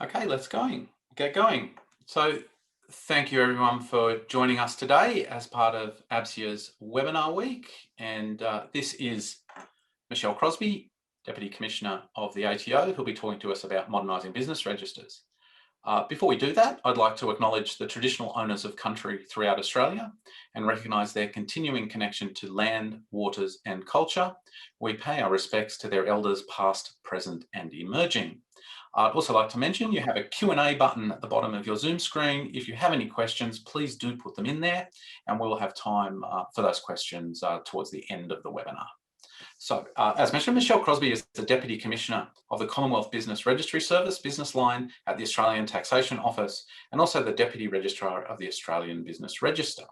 Okay, get going. So thank you everyone for joining us today as part of ABSIA's webinar week. And this is Michelle Crosby, Deputy Commissioner of the ATO, who'll be talking to us about modernising business registers. Before we do that, I'd like to acknowledge the traditional owners of country throughout Australia and recognise their continuing connection to land, waters and culture. We pay our respects to their elders past, present and emerging. I'd also like to mention you have a Q&A button at the bottom of your Zoom screen. If you have any questions, please do put them in there and we will have time for those questions towards the end of the webinar. So, as mentioned, Michelle Crosby is the Deputy Commissioner of the Commonwealth Business Registry Service, Business Line at the Australian Taxation Office, and also the Deputy Registrar of the Australian Business Register.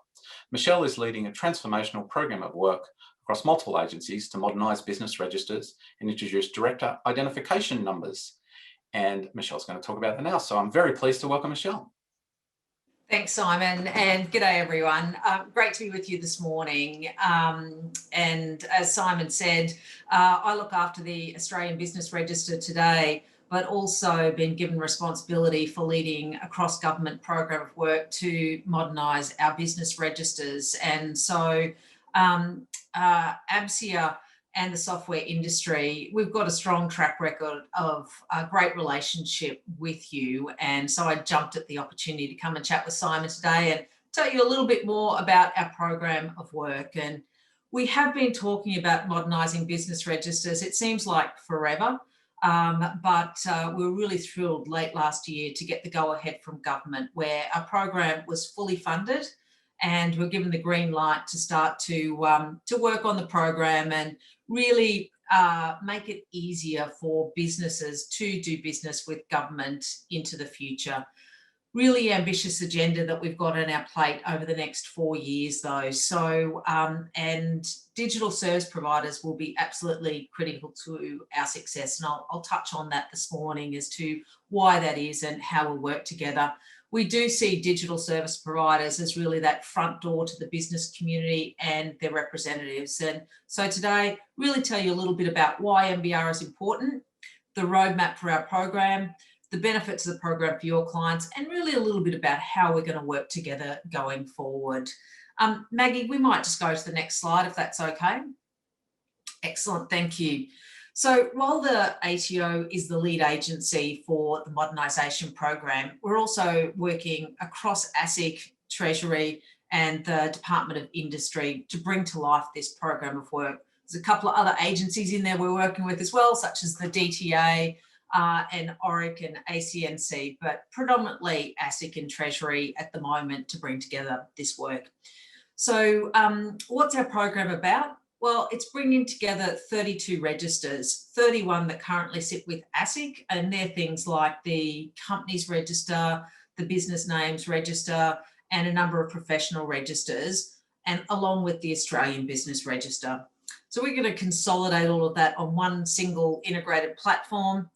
Michelle is leading a transformational program of work across multiple agencies to modernise business registers and introduce director identification numbers. And Michelle's going to talk about that now. So I'm very pleased to welcome Michelle. Thanks, Simon, and g'day everyone. Great to be with you this morning. And as Simon said, I look after the Australian Business Register today, but also been given responsibility for leading a cross-government program of work to modernise our business registers. And so ABSIA and the software industry, we've got a strong track record of a great relationship with you. And so I jumped at the opportunity to come and chat with Simon today and tell you a little bit more about our program of work. And we have been talking about modernising business registers. It seems like forever, but we were really thrilled late last year to get the go-ahead from government where our program was fully funded and we're given the green light to start to work on the program and really make it easier for businesses to do business with government into the future. Really ambitious agenda that we've got on our plate over the next 4 years though. So, and digital service providers will be absolutely critical to our success. And I'll touch on that this morning as to why that is and how we'll work together. We do see digital service providers as really that front door to the business community and their representatives. And so today, really tell you a little bit about why MBR is important, the roadmap for our program, the benefits of the program for your clients, and really a little bit about how we're going to work together going forward. Maggie, we might just go to the next slide if that's okay. Excellent, thank you. So while the ATO is the lead agency for the modernisation program, we're also working across ASIC, Treasury and the Department of Industry to bring to life this program of work. There's a couple of other agencies in there we're working with as well, such as the DTA and ORIC and ACNC, but predominantly ASIC and Treasury at the moment to bring together this work. So what's our program about? Well, it's bringing together 32 registers, 31 that currently sit with ASIC, and they're things like the companies register, the business names register, and a number of professional registers, and along with the Australian Business Register. So we're going to consolidate all of that on one single integrated platform.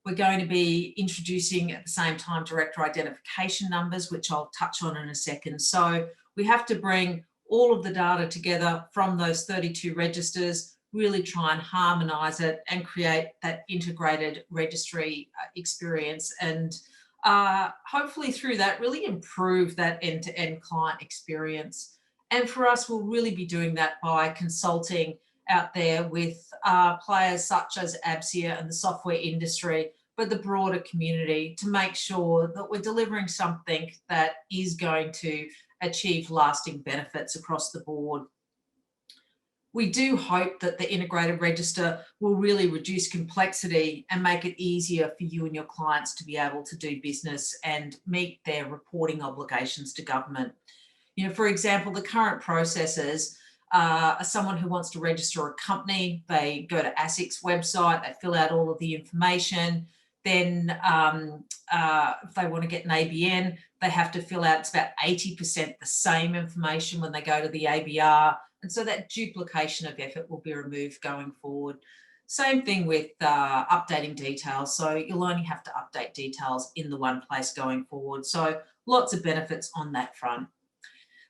We're going to be introducing at the same time director identification numbers, which I'll touch on in a second. So we have to bring all of the data together from those 32 registers, really try and harmonise it and create that integrated registry experience and hopefully through that really improve that end-to-end client experience. And for us, we'll really be doing that by consulting out there with players such as ABSIA and the software industry, but the broader community to make sure that we're delivering something that is going to achieve lasting benefits across the board. We do hope that the integrated register will really reduce complexity and make it easier for you and your clients to be able to do business and meet their reporting obligations to government. You know, for example, the current processes are someone who wants to register a company, they go to ASIC's website, they fill out all of the information. Then if they want to get an ABN, they have to fill out, it's about 80% the same information when they go to the ABR. And so that duplication of effort will be removed going forward. Same thing with updating details. So you'll only have to update details in the one place going forward. So lots of benefits on that front.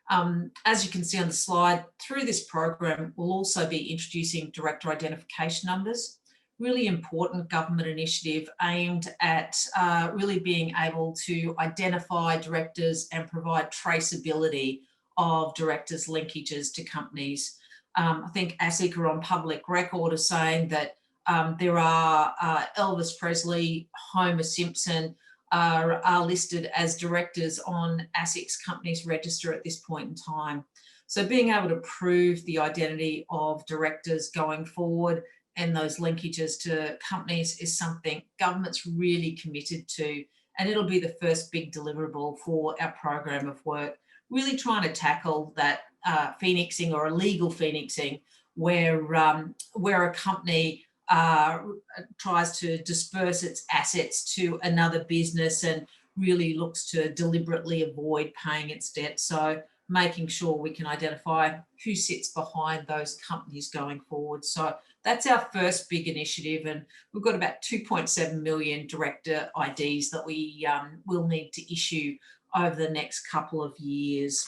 As you can see on the slide, through this program, we'll also be introducing director identification numbers. really important government initiative aimed at really being able to identify directors and provide traceability of directors' linkages to companies. I think ASIC are on public record as saying that there are Elvis Presley, Homer Simpson are listed as directors on ASIC's companies register at this point in time. So being able to prove the identity of directors going forward and those linkages to companies is something government's really committed to, and it'll be the first big deliverable for our program of work, really trying to tackle that phoenixing or illegal phoenixing where a company tries to disperse its assets to another business and really looks to deliberately avoid paying its debt. So making sure we can identify who sits behind those companies going forward. So that's our first big initiative, and we've got about 2.7 million director IDs that we will need to issue over the next couple of years.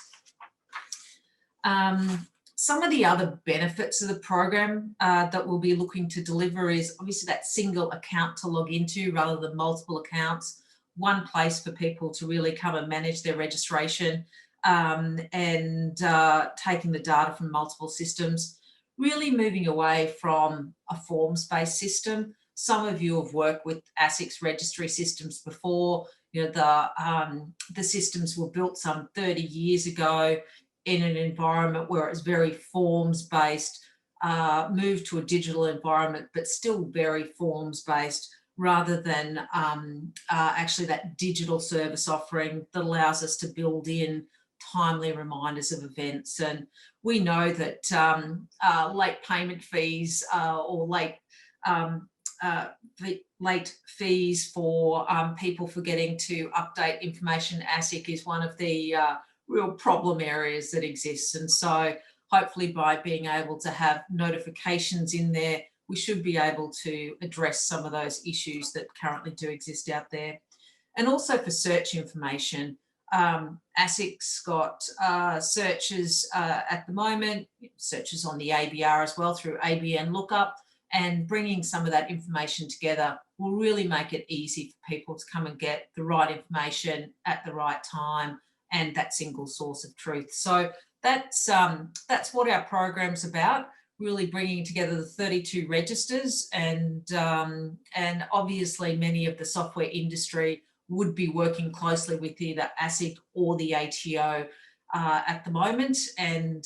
Some of the other benefits of the program that we'll be looking to deliver is obviously that single account to log into rather than multiple accounts, one place for people to really come and manage their registration, and taking the data from multiple systems, really moving away from a forms-based system. Some of you have worked with ASIC's registry systems before. You know, the systems were built some 30 years ago in an environment where it's very forms-based, moved to a digital environment, but still very forms-based, rather than actually that digital service offering that allows us to build in timely reminders of events. And we know that late payment fees or late fees for people forgetting to update information ASIC is one of the real problem areas that exists. And so hopefully by being able to have notifications in there, we should be able to address some of those issues that currently do exist out there. And also for search information, ASIC's got searches at the moment, searches on the ABR as well through ABN lookup, and bringing some of that information together will really make it easy for people to come and get the right information at the right time and that single source of truth. So that's what our program's about, really bringing together the 32 registers, and obviously many of the software industry would be working closely with either ASIC or the ATO at the moment, and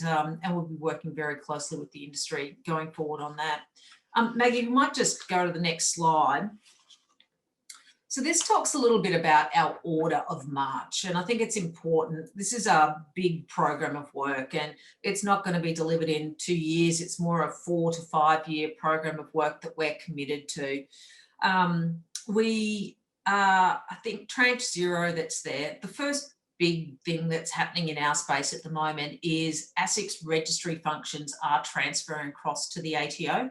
we'll be working very closely with the industry going forward on that. Maggie, you might just go to the next slide. So this talks a little bit about our order of march, and I think it's important. This is a big program of work, and it's not going to be delivered in 2 years. It's more a 4 to 5 year program of work that we're committed to. I think tranche 0 that's there, the first big thing that's happening in our space at the moment is ASIC's registry functions are transferring across to the ATO.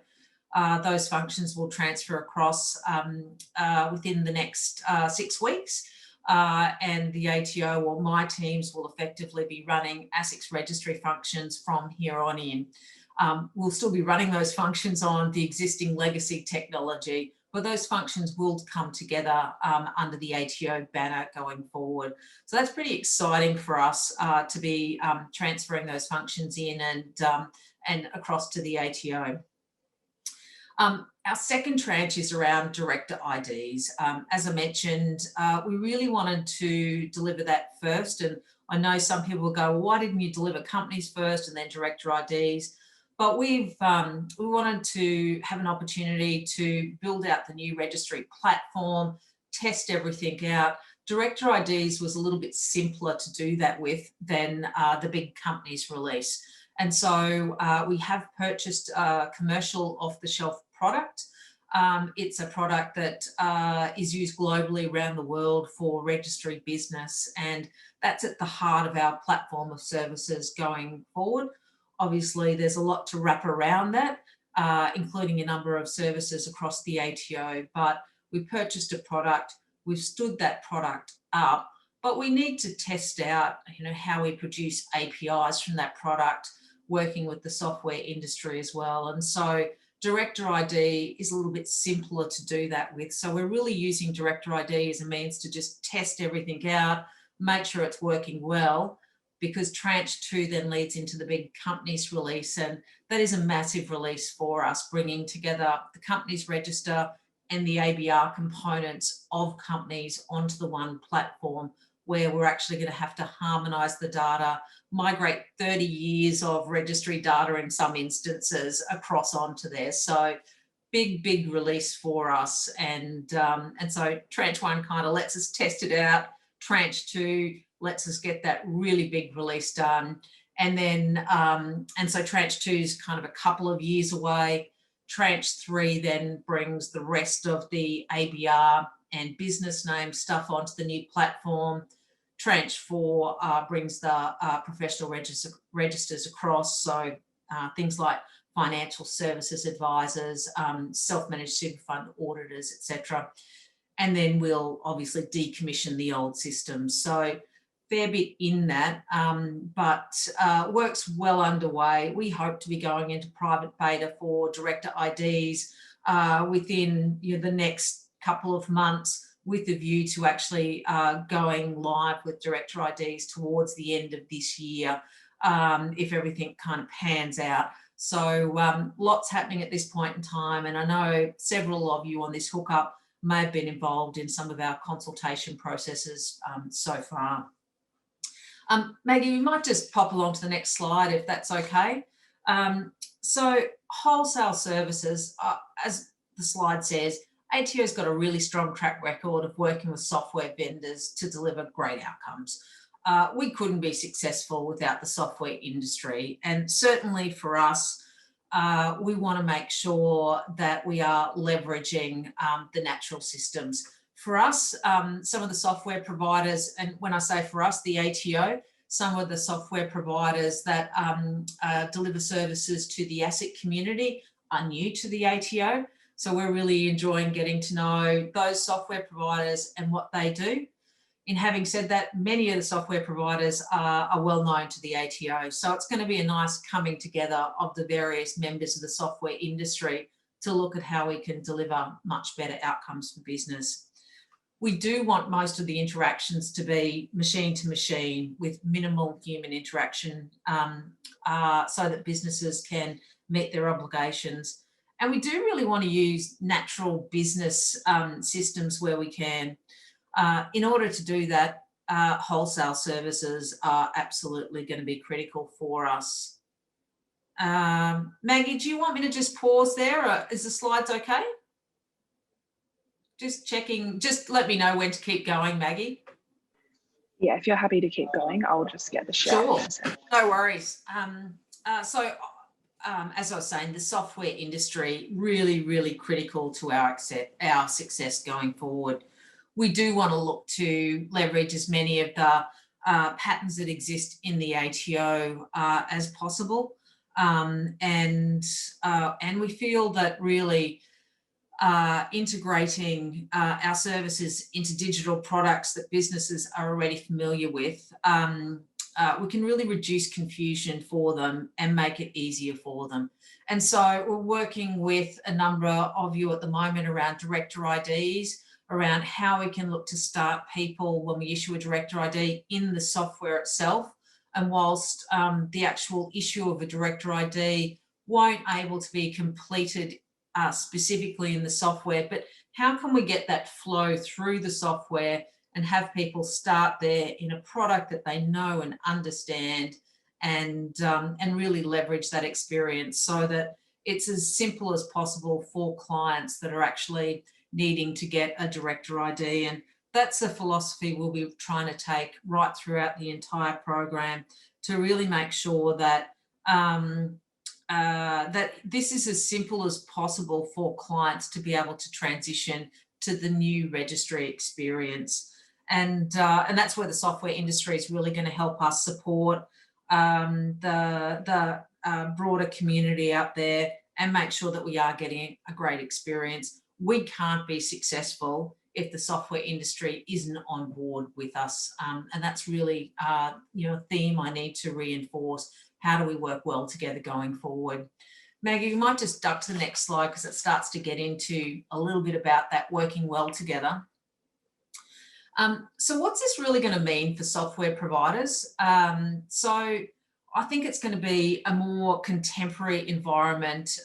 Those functions will transfer across within the next 6 weeks, and the ATO or my teams will effectively be running ASIC's registry functions from here on in. We'll still be running those functions on the existing legacy technology, but those functions will come together under the ATO banner going forward. So that's pretty exciting for us to be transferring those functions in and across to the ATO. Our second tranche is around director IDs. As I mentioned, we really wanted to deliver that first, and I know some people will go, well, why didn't you deliver companies first and then director IDs? But we wanted to have an opportunity to build out the new registry platform, test everything out. Director IDs was a little bit simpler to do that with than the big companies release. And so we have purchased a commercial off-the-shelf product. It's a product that is used globally around the world for registry business, and that's at the heart of our platform of services going forward. Obviously, there's a lot to wrap around that, including a number of services across the ATO, but we purchased a product, we've stood that product up, but we need to test out, how we produce APIs from that product, working with the software industry as well. And so Director ID is a little bit simpler to do that with. So we're really using Director ID as a means to just test everything out, make sure it's working well, because tranche 2 then leads into the big companies release. And that is a massive release for us, bringing together the companies register and the ABR components of companies onto the one platform, where we're actually going to have to harmonise the data, migrate 30 years of registry data in some instances across onto there. So big release for us. And so tranche 1 kind of lets us test it out. Tranche 2 lets us get that really big release done. And then, and so tranche 2 is kind of a couple of years away. Tranche 3 then brings the rest of the ABR and business name stuff onto the new platform. Tranche 4 brings the professional registers across. So things like financial services advisors, self-managed super fund auditors, etc. And then we'll obviously decommission the old systems. So fair bit in that, but work's well underway. We hope to be going into private beta for director IDs within the next couple of months, with the view to actually going live with director IDs towards the end of this year, if everything kind of pans out. So lots happening at this point in time, and I know several of you on this hookup may have been involved in some of our consultation processes so far. Maggie, we might just pop along to the next slide if that's okay. So wholesale services, as the slide says, ATO's got a really strong track record of working with software vendors to deliver great outcomes. We couldn't be successful without the software industry, and certainly for us, we want to make sure that we are leveraging the natural systems. For us, some of the software providers, and when I say for us, the ATO, some of the software providers that deliver services to the asset community are new to the ATO. So we're really enjoying getting to know those software providers and what they do. In having said that, many of the software providers are well known to the ATO. So it's going to be a nice coming together of the various members of the software industry to look at how we can deliver much better outcomes for business. We do want most of the interactions to be machine to machine with minimal human interaction, so that businesses can meet their obligations. And we do really want to use natural business systems where we can. In order to do that, wholesale services are absolutely going to be critical for us. Maggie, do you want me to just pause there, or is the slides okay? Just checking, just let me know when to keep going, Maggie. Yeah, if you're happy to keep going, I'll just get the share. Sure, no worries. So as I was saying, the software industry really critical to our success going forward. We do want to look to leverage as many of the patterns that exist in the ATO as possible, and we feel that really integrating our services into digital products that businesses are already familiar with, we can really reduce confusion for them and make it easier for them. And so we're working with a number of you at the moment around director IDs, around how we can look to start people when we issue a director ID in the software itself. And whilst the actual issue of a director ID won't able to be completed specifically in the software, but how can we get that flow through the software and have people start there in a product that they know and understand, and really leverage that experience so that it's as simple as possible for clients that are actually needing to get a director ID. And that's the philosophy we'll be trying to take right throughout the entire program, to really make sure that that this is as simple as possible for clients to be able to transition to the new registry experience. And that's where the software industry is really going to help us support the broader community out there and make sure that we are getting a great experience. We can't be successful if the software industry isn't on board with us. And that's really a theme I need to reinforce. How do we work well together going forward? Maggie, you might just duck to the next slide because it starts to get into a little bit about that working well together. So what's this really going to mean for software providers? So I think it's going to be a more contemporary environment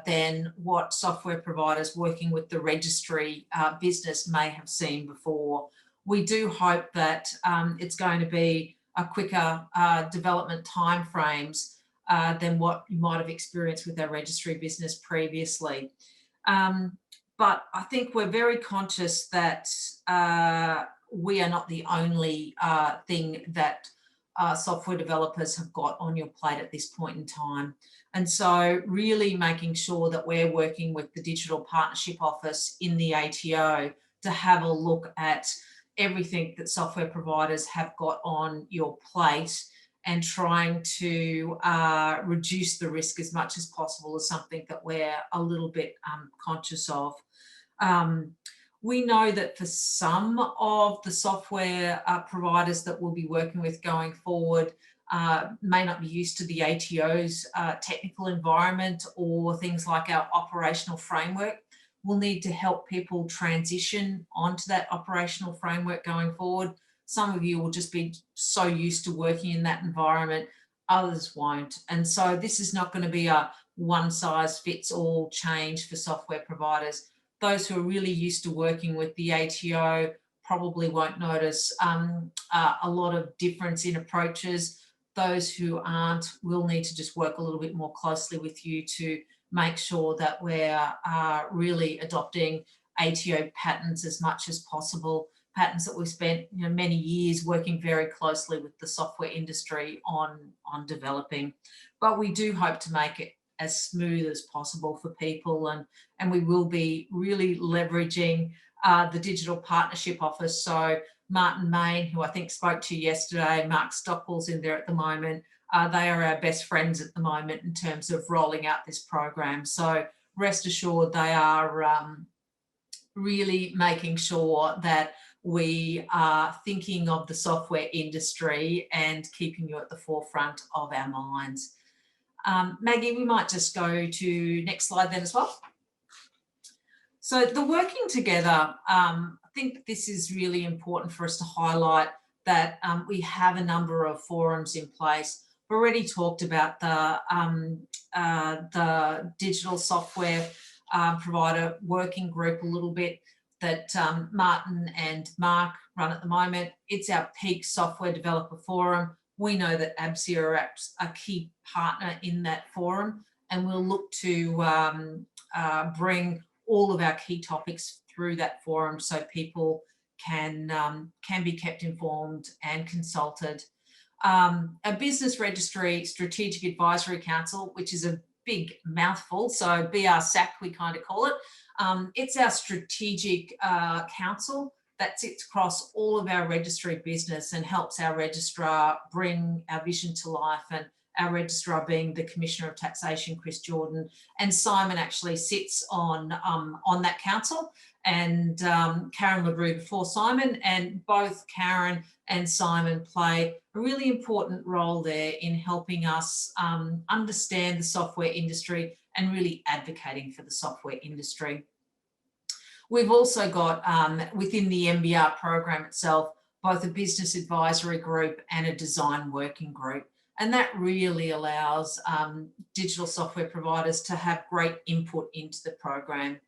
than what software providers working with the registry business may have seen before. We do hope that it's going to be a quicker development timeframes than what you might have experienced with our registry business previously. But I think we're very conscious that we are not the only thing that software developers have got on your plate at this point in time. And so really making sure that we're working with the Digital Partnership Office in the ATO to have a look at everything that software providers have got on your plate and trying to reduce the risk as much as possible is something that we're a little bit conscious of. We know that for some of the software providers that we'll be working with going forward may not be used to the ATO's technical environment or things like our operational framework. We'll need to help people transition onto that operational framework going forward. Some of you will just be so used to working in that environment, others won't. And so this is not going to be a one size fits all change for software providers. Those who are really used to working with the ATO probably won't notice a lot of difference in approaches. Those who aren't will need to just work a little bit more closely with you to make sure that we're really adopting ATO patterns as much as possible, patterns that we've spent many years working very closely with the software industry on developing. But we do hope to make it as smooth as possible for people, and we will be really leveraging the Digital Partnership Office. So Martin Main, who I think spoke to you yesterday, Mark Stockwell's in there at the moment. They are our best friends at the moment in terms of rolling out this program. So rest assured they are really making sure that we are thinking of the software industry and keeping you at the forefront of our minds. Maggie, we might just go to next slide then as well. So the working together, I think this is really important for us to highlight that we have a number of forums in place. We've already talked about the digital software provider working group a little bit that Martin and Mark run at the moment. It's our peak software developer forum. We know that ABSIA are a key partner in that forum, and we'll look to bring all of our key topics through that forum so people can be kept informed and consulted. A Business Registry Strategic Advisory Council, which is a big mouthful, so BRSAC we kind of call it. It's our strategic council that sits across all of our registry business and helps our registrar bring our vision to life, and our registrar being the Commissioner of Taxation, Chris Jordan, and Simon actually sits on that council, and Karen LaRue before Simon, and both Karen and Simon play a really important role there in helping us understand the software industry and really advocating for the software industry. We've also got within the MBR program itself, both a business advisory group and a design working group. And that really allows digital software providers to have great input into the program.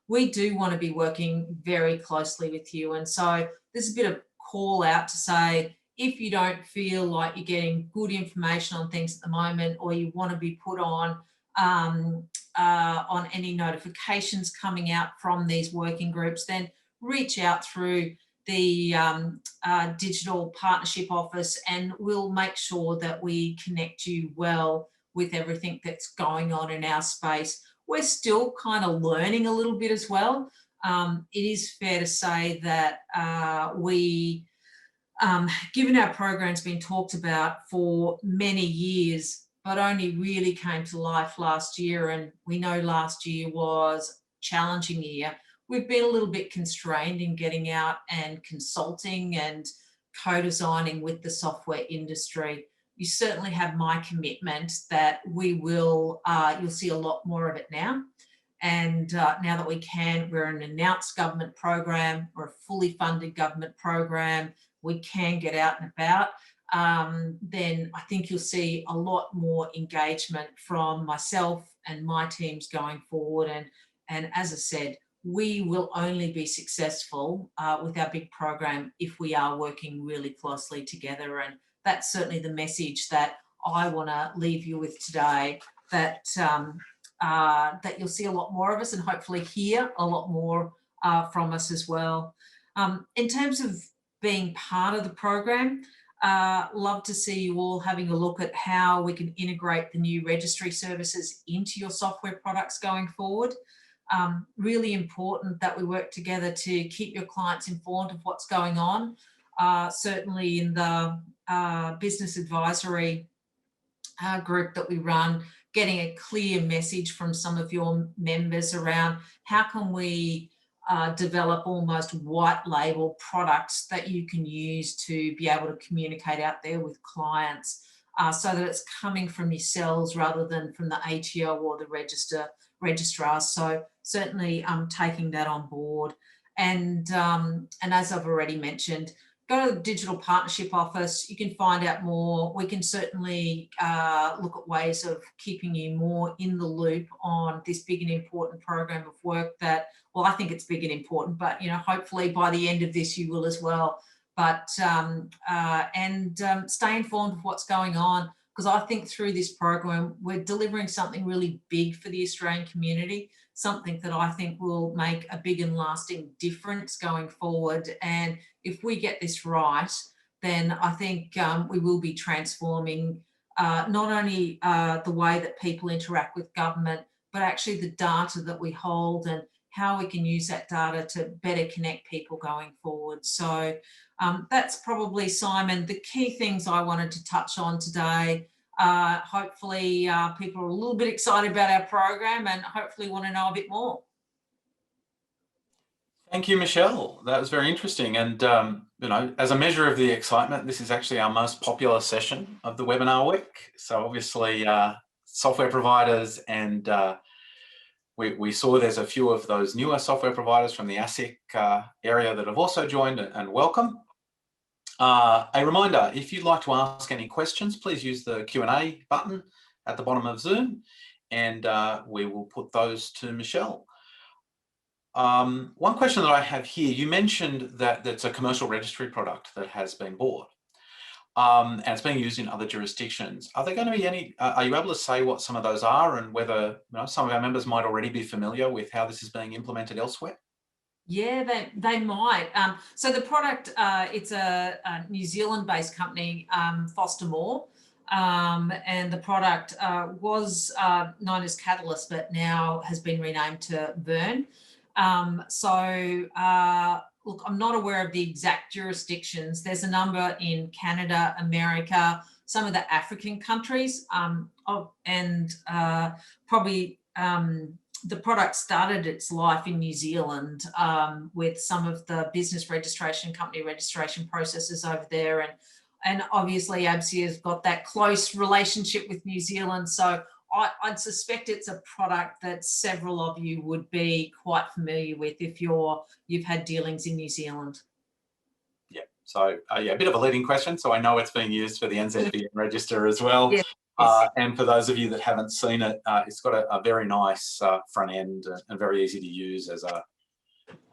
We do want to be working very closely with you. And so there's a bit of call out to say, if you don't feel like you're getting good information on things at the moment, or you want to be put on any notifications coming out from these working groups, then reach out through the Digital Partnership Office, and we'll make sure that we connect you well with everything that's going on in our space. We're still kind of learning a little bit as well. It is fair to say that given our program's been talked about for many years, but only really came to life last year, and we know last year was a challenging year, we've been a little bit constrained in getting out and consulting and co-designing with the software industry. you certainly have my commitment that we will, you'll see a lot more of it now. And now that we're an announced government program, we're a fully funded government program, we can get out and about, then I think you'll see a lot more engagement from myself and my teams going forward. And as I said, we will only be successful with our big program if we are working really closely together. And that's certainly the message that I want to leave you with today, that that you'll see a lot more of us and hopefully hear a lot more from us as well. In terms of being part of the program, love to see you all having a look at how we can integrate the new registry services into your software products going forward. Really important that we work together to keep your clients informed of what's going on. Certainly in the business advisory group that we run, getting a clear message from some of your members around how can we develop almost white label products that you can use to be able to communicate out there with clients, so that it's coming from yourselves rather than from the ATO or the registrar. So certainly taking that on board. And as I've already mentioned, go to the Digital Partnership Office. You can find out more. We can certainly look at ways of keeping you more in the loop on this big and important program of work that, well, I think it's big and important, but, you know, hopefully by the end of this you will as well. But, stay informed of what's going on, because I think through this program, we're delivering something really big for the Australian community, something that I think will make a big and lasting difference going forward. And if we get this right, then I think we will be transforming not only the way that people interact with government, but actually the data that we hold and how we can use that data to better connect people going forward. So that's probably, Simon, the key things I wanted to touch on today. Hopefully people are a little bit excited about our program and hopefully want to know a bit more. Thank you, Michelle. That was very interesting. And, you know, as a measure of the excitement, this is actually our most popular session of the webinar week. So obviously software providers, and we saw there's a few of those newer software providers from the ASIC area that have also joined, and welcome. A reminder, if you'd like to ask any questions, please use the Q&A button at the bottom of Zoom, and we will put those to Michelle. One question that I have here, you mentioned that it's a commercial registry product that has been bought, and it's being used in other jurisdictions. Are there going to be any, are you able to say what some of those are, and whether, you know, some of our members might already be familiar with how this is being implemented elsewhere? Yeah, they might. So the product, it's a New Zealand-based company, Foster Moore, and the product was known as Catalyst, but now has been renamed to Vern. Look, I'm not aware of the exact jurisdictions. There's a number in Canada, America, some of the African countries, the product started its life in New Zealand with some of the business registration, company registration processes over there. And obviously ABSIA has got that close relationship with New Zealand. So I'd suspect it's a product that several of you would be quite familiar with if you've had dealings in New Zealand. Yeah, so yeah, a bit of a leading question. So I know it's being used for the NZBN register as well. Yes. And for those of you that haven't seen it, it's got a very nice front end and very easy to use as a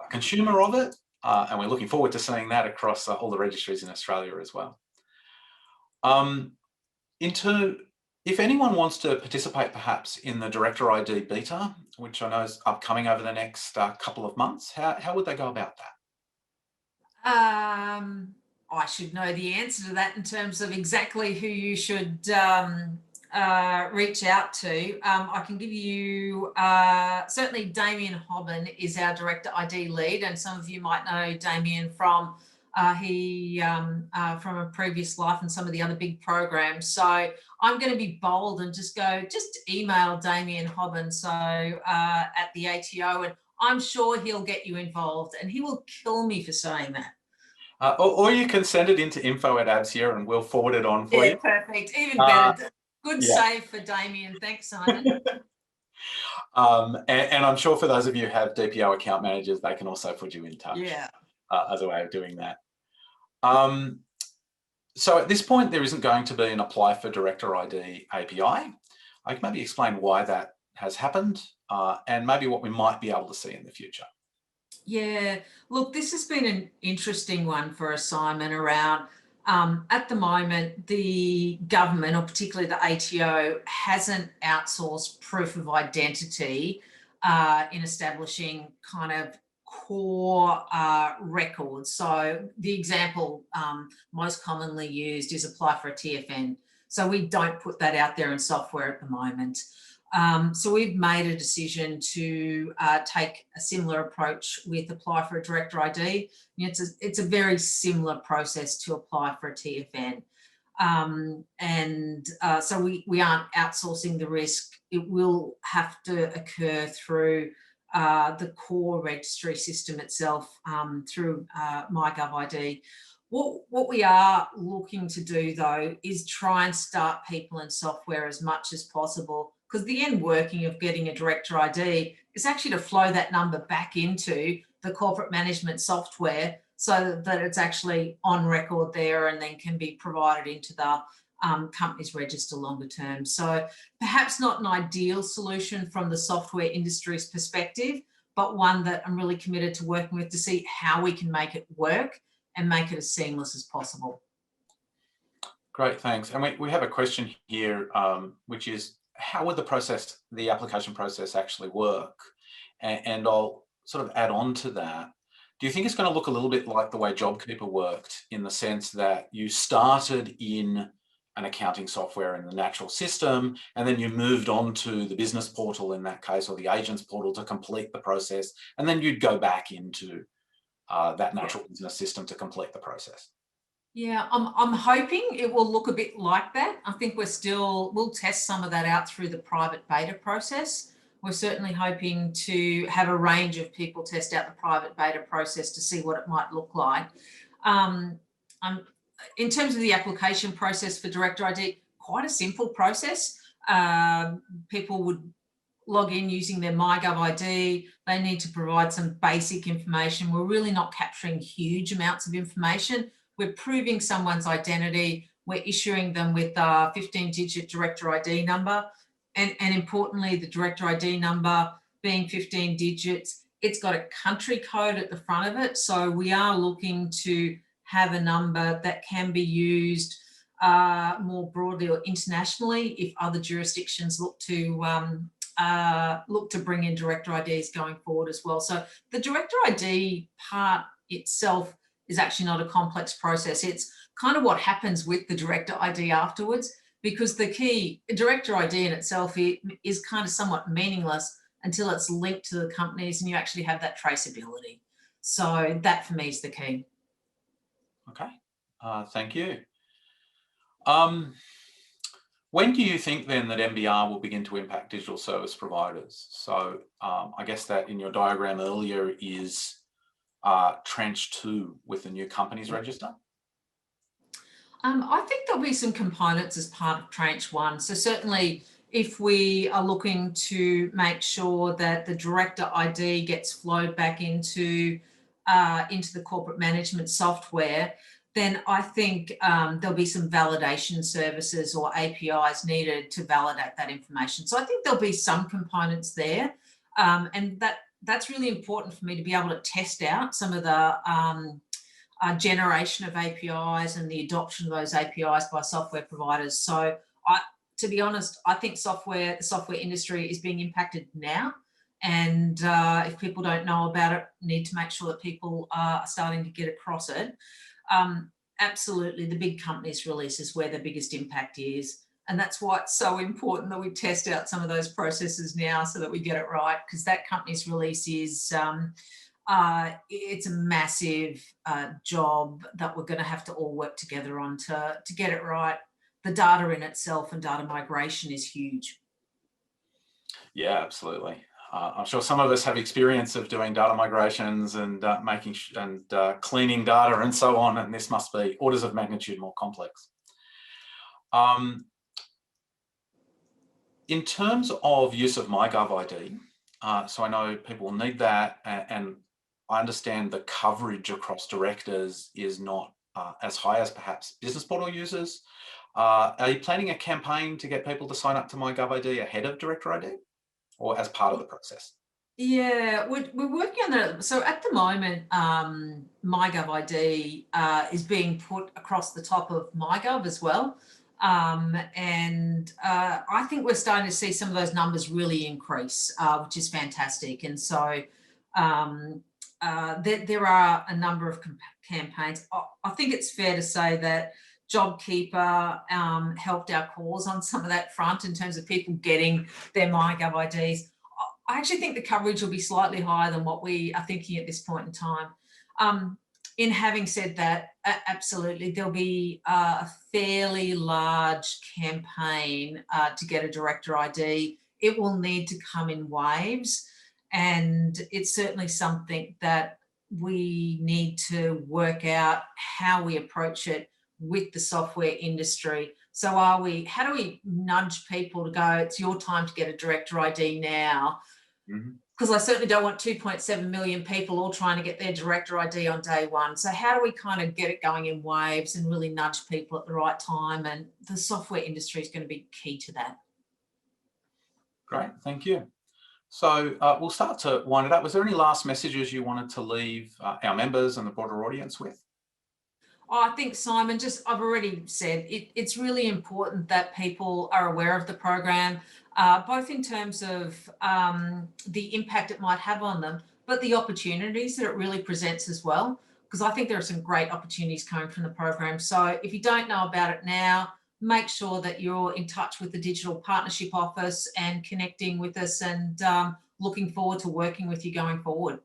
consumer of it. And we're looking forward to seeing that across all the registries in Australia as well. If anyone wants to participate perhaps in the Director ID beta, which I know is upcoming over the next couple of months, how would they go about that? I should know the answer to that in terms of exactly who you should reach out to. I can give you, certainly Damien Hobben is our Director ID lead, and some of you might know Damien from from a previous life and some of the other big programs. So I'm going to be bold and just email Damien Hobben at the ATO, and I'm sure he'll get you involved, and he will kill me for saying that. Or you can send it into info@ABSIA and we'll forward it on for Yeah, you. perfect. Even better. Good yeah. save for Damien. Thanks, Simon. And I'm sure for those of you who have DPO account managers, they can also put you in touch Yeah. as a way of doing that. So at this point, there isn't going to be an apply for director ID API. I can maybe explain why that has happened and maybe what we might be able to see in the future. Yeah, look, this has been an interesting one for us, Simon, around at the moment, the government, or particularly the ATO, hasn't outsourced proof of identity in establishing kind of core records. So the example most commonly used is apply for a TFN. So we don't put that out there in software at the moment. So we've made a decision to take a similar approach with apply for a director ID. You know, it's a very similar process to apply for a TFN. So we aren't outsourcing the risk. It will have to occur through the core registry system itself, through MyGovID. What we are looking to do, though, is try and start people in software as much as possible, because the end working of getting a director ID is actually to flow that number back into the corporate management software so that it's actually on record there and then can be provided into the company's register longer term. So perhaps not an ideal solution from the software industry's perspective, but one that I'm really committed to working with to see how we can make it work and make it as seamless as possible. Great, thanks. And we have a question here, which is, how would the application process actually work? And I'll sort of add on to that. Do you think it's going to look a little bit like the way JobKeeper worked, in the sense that you started in an accounting software in the natural system, and then you moved on to the business portal in that case, or the agents portal, to complete the process, and then you'd go back into that natural business system to complete the process? Yeah, I'm hoping it will look a bit like that. I think we'll test some of that out through the private beta process. We're certainly hoping to have a range of people test out the private beta process to see what it might look like. In terms of the application process for Director ID, quite a simple process. People would log in using their MyGovID. They need to provide some basic information. We're really not capturing huge amounts of information. We're proving someone's identity. We're issuing them with a 15-digit director ID number. And importantly, the director ID number being 15 digits, it's got a country code at the front of it. So we are looking to have a number that can be used more broadly or internationally if other jurisdictions look to bring in director IDs going forward as well. So the director ID part itself is actually not a complex process. It's kind of what happens with the director ID afterwards, because the key director ID in itself is kind of somewhat meaningless until it's linked to the companies and you actually have that traceability. So that for me is the key. Okay, thank you. When do you think then that MBR will begin to impact digital service providers? So I guess that in your diagram earlier is tranche 2 with the new companies register. I think there'll be some components as part of tranche 1. So certainly if we are looking to make sure that the director ID gets flowed back into the corporate management software, then I think there'll be some validation services or APIs needed to validate that information. So I think there'll be some components there, and that's really important for me to be able to test out some of the generation of APIs and the adoption of those APIs by software providers. So to be honest, I think the software industry is being impacted now. And if people don't know about it, need to make sure that people are starting to get across it. Absolutely, the big companies release is where the biggest impact is. And that's why it's so important that we test out some of those processes now so that we get it right, because that company's release is, it's a massive job that we're going to have to all work together on to get it right. The data in itself and data migration is huge. Yeah, absolutely. I'm sure some of us have experience of doing data migrations and cleaning data and so on, and this must be orders of magnitude more complex. In terms of use of MyGovID, so I know people will need that, and I understand the coverage across directors is not as high as perhaps business portal users. Are you planning a campaign to get people to sign up to MyGovID ahead of Director ID or as part of the process? Yeah, we're working on that. So at the moment, MyGovID is being put across the top of MyGov as well. And I think we're starting to see some of those numbers really increase, which is fantastic. And so there are a number of campaigns. I think it's fair to say that JobKeeper helped our cause on some of that front in terms of people getting their MyGovIDs. I actually think the coverage will be slightly higher than what we are thinking at this point in time. In having said that, absolutely, there'll be a fairly large campaign to get a Director ID. It will need to come in waves, and it's certainly something that we need to work out how we approach it with the software industry. So how do we nudge people to go, it's your time to get a Director ID now? Because I certainly don't want 2.7 million people all trying to get their Director ID on day one. So how do we kind of get it going in waves and really nudge people at the right time? And the software industry is going to be key to that. Great, thank you. So we'll start to wind it up. Was there any last messages you wanted to leave our members and the broader audience with? I think, Simon, I've already said, it's really important that people are aware of the program, both in terms of the impact it might have on them, but the opportunities that it really presents as well, because I think there are some great opportunities coming from the program. So if you don't know about it now, make sure that you're in touch with the Digital Partnership Office and connecting with us, and looking forward to working with you going forward.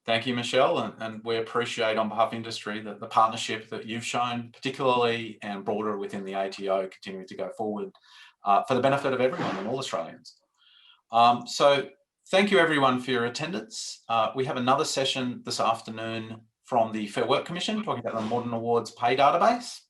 Thank you, Michelle, and we appreciate on behalf of industry the partnership that you've shown, particularly and broader within the ATO, continuing to go forward for the benefit of everyone and all Australians. So thank you everyone for your attendance. We have another session this afternoon from the Fair Work Commission talking about the Modern Awards pay database.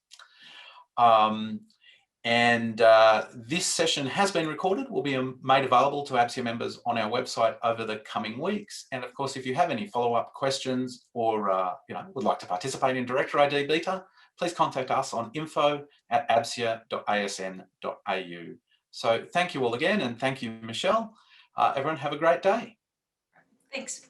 This session has been recorded, will be made available to ABSIA members on our website over the coming weeks. And of course, if you have any follow-up questions or would like to participate in Director ID Beta, please contact us on info@absia.asn.au. So thank you all again, and thank you, Michelle. Everyone have a great day. Thanks.